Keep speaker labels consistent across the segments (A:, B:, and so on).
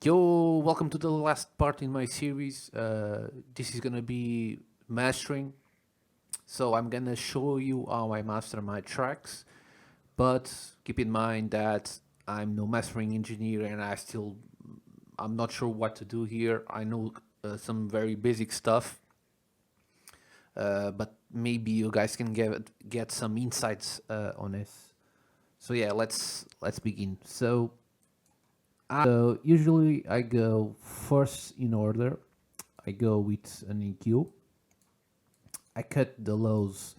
A: Yo, welcome to the last part in my series. This is gonna be mastering. So I'm gonna show you how I master my tracks, but keep in mind that I'm no mastering engineer and I'm not sure what to do here. I know some very basic stuff, but maybe you guys can get some insights on this. So yeah, let's begin. So usually I go first in order. I go with an EQ. I cut the lows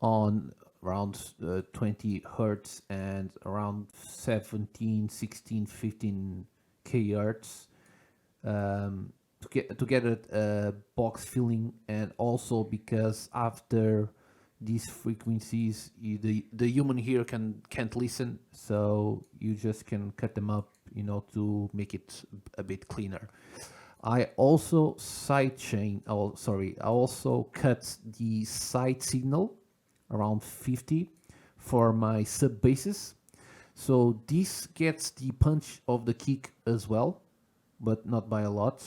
A: on around 20 hertz and around 17, 16, 15 kilohertz to get a box filling, and also because after these frequencies the human ear can't listen, so you just can cut them up, to make it a bit cleaner. I also I also cut the side signal around 50 for my sub basses. So this gets the punch of the kick as well, but not by a lot.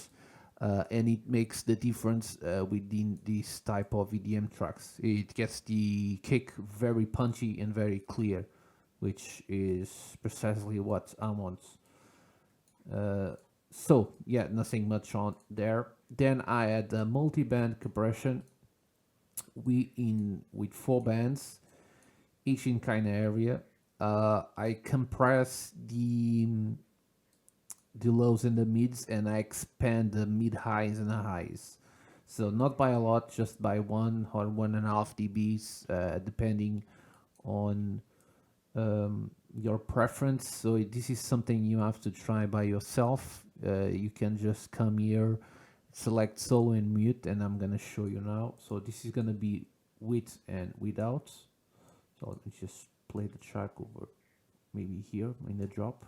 A: And it makes the difference within this type of EDM tracks. It gets the kick very punchy and very clear, which is precisely what I want. So yeah, nothing much on there. Then I add a multi-band compression with 4 bands, each in kind of area. I compress the lows and the mids, and I expand the mid highs and the highs. So not by a lot, just by 1 or 1.5 dBs, depending on your preference. So this is something you have to try by yourself. You can just come here, select solo and mute, and I'm gonna show you now. So this is gonna be with and without. So let me just play the track over maybe here in the drop.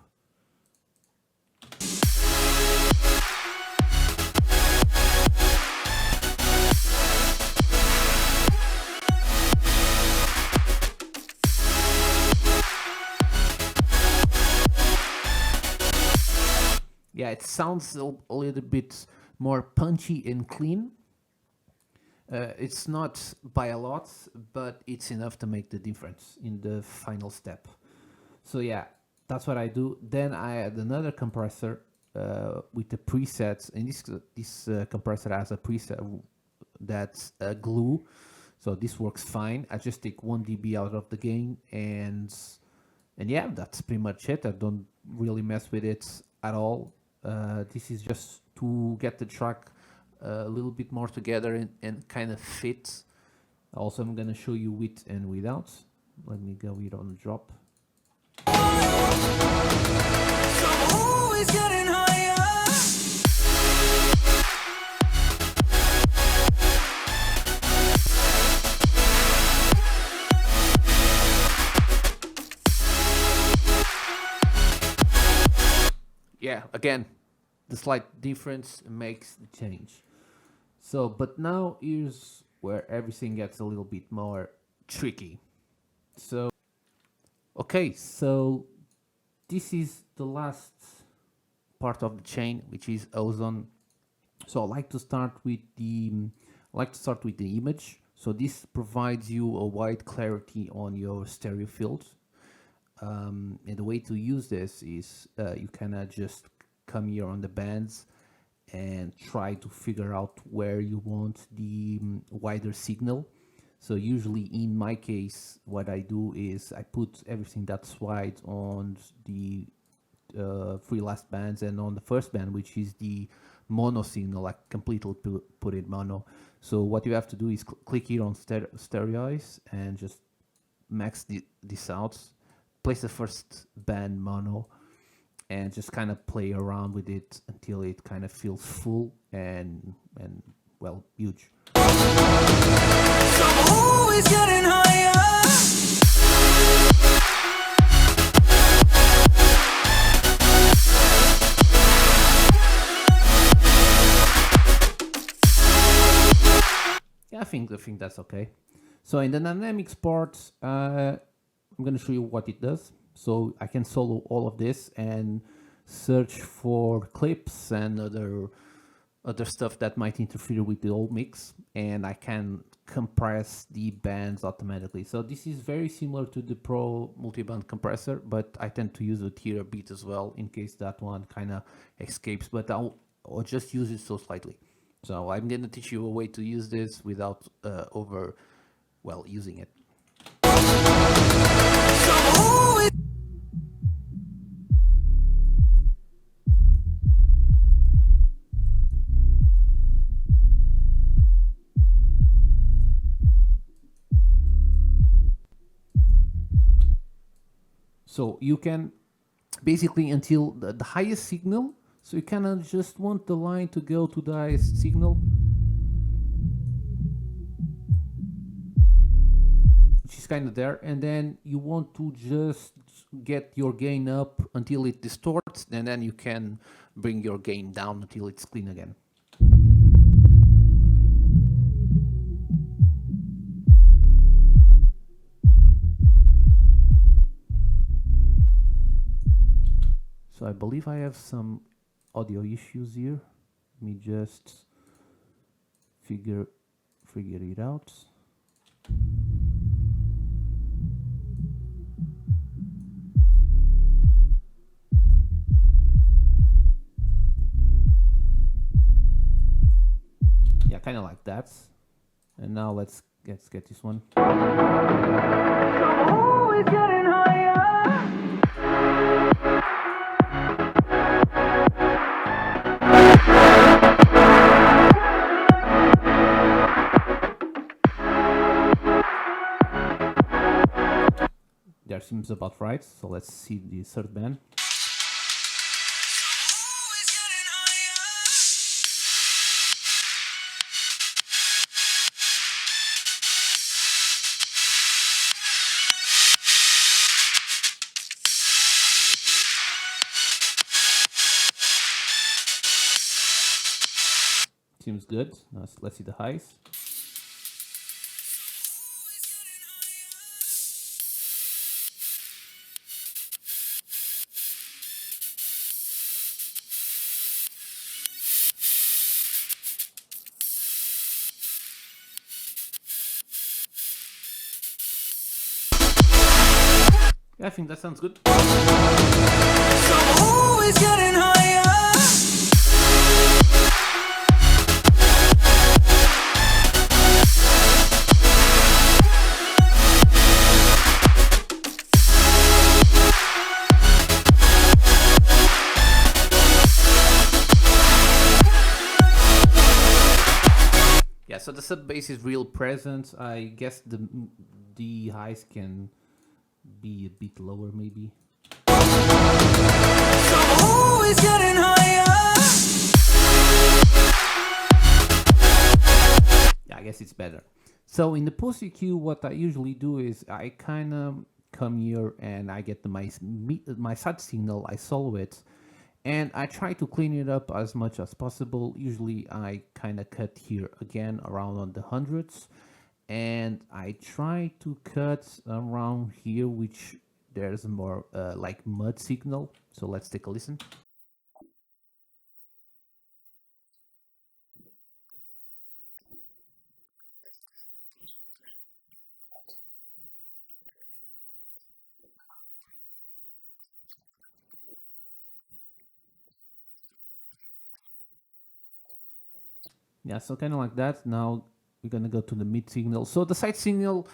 A: Yeah, it sounds a little bit more punchy and clean. It's not by a lot, but it's enough to make the difference in the final step. So yeah, that's what I do. Then I add another compressor with the presets, and this compressor has a preset that's glue, so this works fine. I just take 1 dB out of the gain, and yeah, that's pretty much it. I don't really mess with it at all. This is just to get the track a little bit more together and kind of fit. Also, I'm gonna show you with and without. Let me go here on the drop. Yeah, again, the slight difference makes the change. So, but now here's where everything gets a little bit more tricky. So, okay, so this is the last part of the chain, which is Ozone. So I like to start with the image. So this provides you a wide clarity on your stereo field. And the way to use this is you cannot just come here on the bands and try to figure out where you want the wider signal. So usually in my case, what I do is I put everything that's wide on the 3 last bands, and on the first band, which is the mono signal, I completely put it mono. So what you have to do is click here on stereoize and just max this out. Place the first band mono and just kind of play around with it until it kind of feels full and well, huge. So I'm always getting higher. Yeah, I think that's okay. So in the dynamics part, I'm going to show you what it does. So I can solo all of this and search for clips and other stuff that might interfere with the old mix, and I can compress the bands automatically. So this is very similar to the Pro multiband compressor, but I tend to use it here a bit as well in case that one kind of escapes, but I'll just use it so slightly. So I'm going to teach you a way to use this without using it. So you can basically until the highest signal. So you kind of just want the line to go to the highest signal, which is kind of there, and then you want to just get your gain up until it distorts, and then you can bring your gain down until it's clean again. So I believe I have some audio issues here. Let me just figure it out. Yeah, kind of like that. And now let's get this one. There seems about right. So let's see the third band. Seems good. Now let's see the highs. Yeah, I think that sounds good. So always getting higher. Yeah, so the sub bass is real present. I guess the highs can be a bit lower maybe. So always getting higher. Yeah, I guess it's better. So in the post EQ, what I usually do is I kind of come here and I get my side signal, I solve it, and I try to clean it up as much as possible. Usually I kind of cut here again around on the hundreds, and I try to cut around here, which there's more like mud signal. So let's take a listen. Yeah, so kind of like that. Now we're gonna go to the mid signal. So the side signal,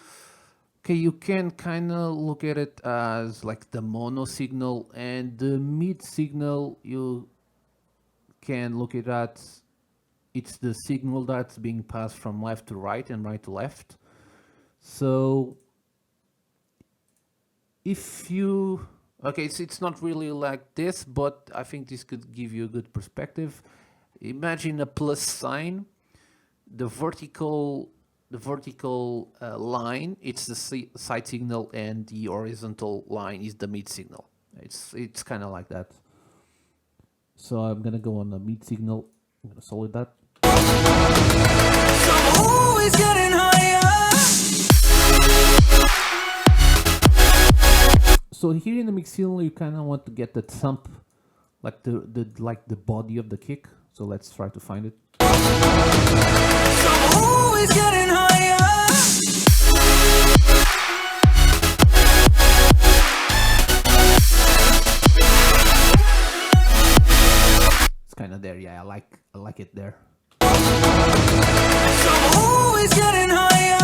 A: okay, you can kind of look at it as like the mono signal, and the mid signal you can look at that it's the signal that's being passed from left to right and right to left. So if you, okay, it's not really like this, but I think this could give you a good perspective. Imagine a plus sign. The vertical line, it's the side signal, and the horizontal line is the mid signal. It's kind of like that. So I'm gonna go on the mid signal. I'm gonna solid that. So always getting higher. So here in the mix signal, you kind of want to get the thump like the body of the kick. So let's try to find it.
B: Always getting higher.
A: It's kind of there, yeah. I like it there.
B: Always getting higher.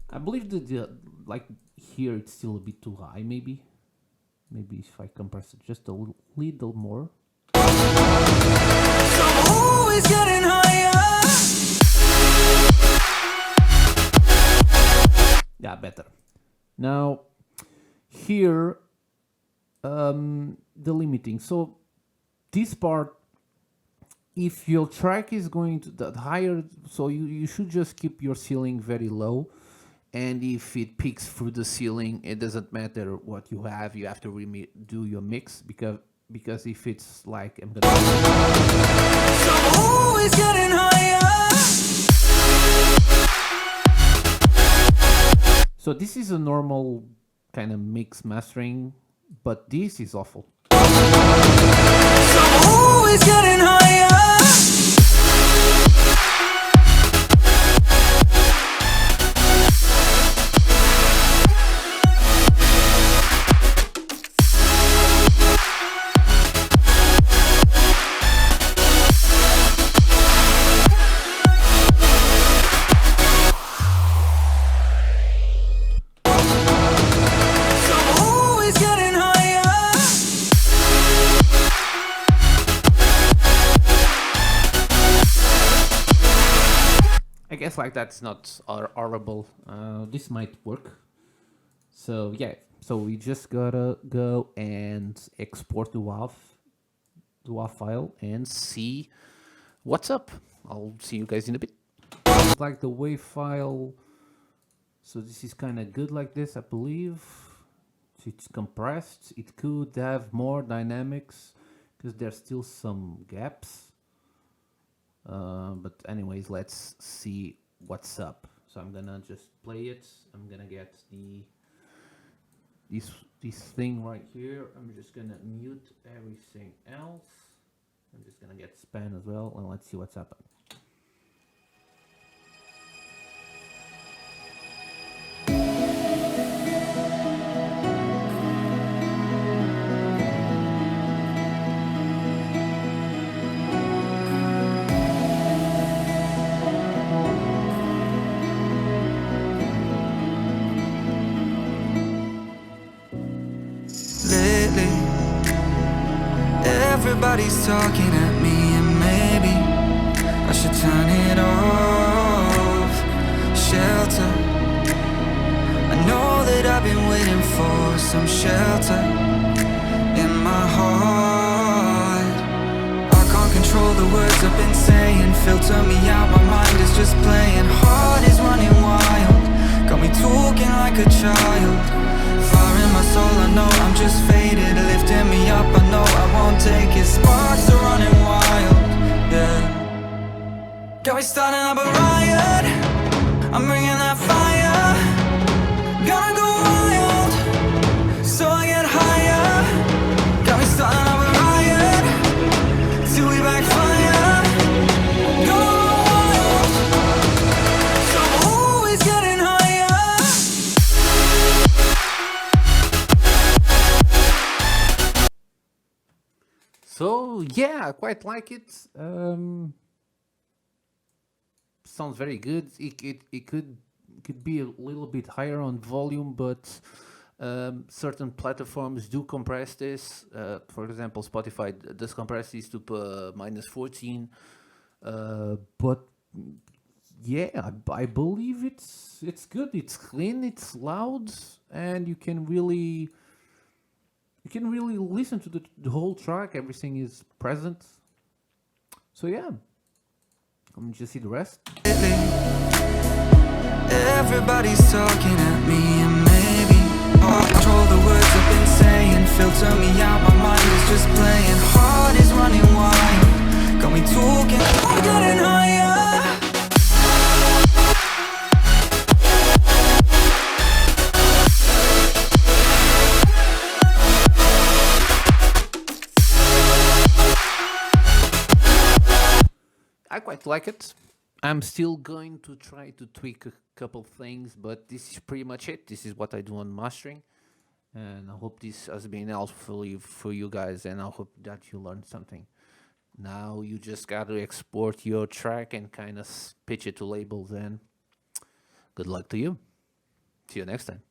A: I believe that like here it's still a bit too high. Maybe if I compress it just a little more.
B: Always getting higher.
A: Yeah, better. Now here the limiting. So this part, if your track is going to that higher, so you should just keep your ceiling very low. And if it peaks through the ceiling, it doesn't matter what you have to do your mix, because if it's like I'm gonna
B: Always getting higher.
A: So this is a normal kind of mix mastering, but this is awful.
B: Always getting higher.
A: I guess like that's not horrible. This might work. So yeah, so we just gotta go and export the WAV file and see what's up. I'll see you guys in a bit. Like the WAV file. So this is kind of good like this, I believe. It's compressed. It could have more dynamics because there's still some gaps. But anyways, let's see what's up. So I'm gonna just play it. I'm gonna get this thing right here. I'm just gonna mute everything else. I'm just gonna get span as well, and let's see what's happening.
B: Everybody's talking at me, and maybe I should turn it off. Shelter, I know that I've been waiting for some shelter in my heart. I can't control the words I've been saying, filter me out, my mind is just playing. Heart is running wild, got me talking like a child. Fire in my soul, I know I'm just faded, lifting me up, I know I won't take it. Sparks are running wild, yeah. Got me starting up a riot, I'm bringing that fire. Gonna go wild, so I get higher. Got me starting up a riot, till we backfire. Go wild, so I'm always getting higher.
A: So yeah, I quite like it. Sounds very good. It could be a little bit higher on volume, but certain platforms do compress this. For example, Spotify does compress this to -14. But yeah, I believe it's good. It's clean. It's loud, and you can really listen to the whole track. Everything is present. So yeah, let me just see the rest.
B: Everybody's talking at me, and maybe I'll control the words I've been saying, filter me out, my mind is just playing. Heart is running wild, got me talking, I'm getting higher.
A: I quite like it. I'm still going to try to tweak a couple things, but this is pretty much it. This is what I do on mastering, and I hope this has been helpful for you guys, and I hope that you learned something. Now you just got to export your track and kind of pitch it to labels, and good luck to you. See you next time.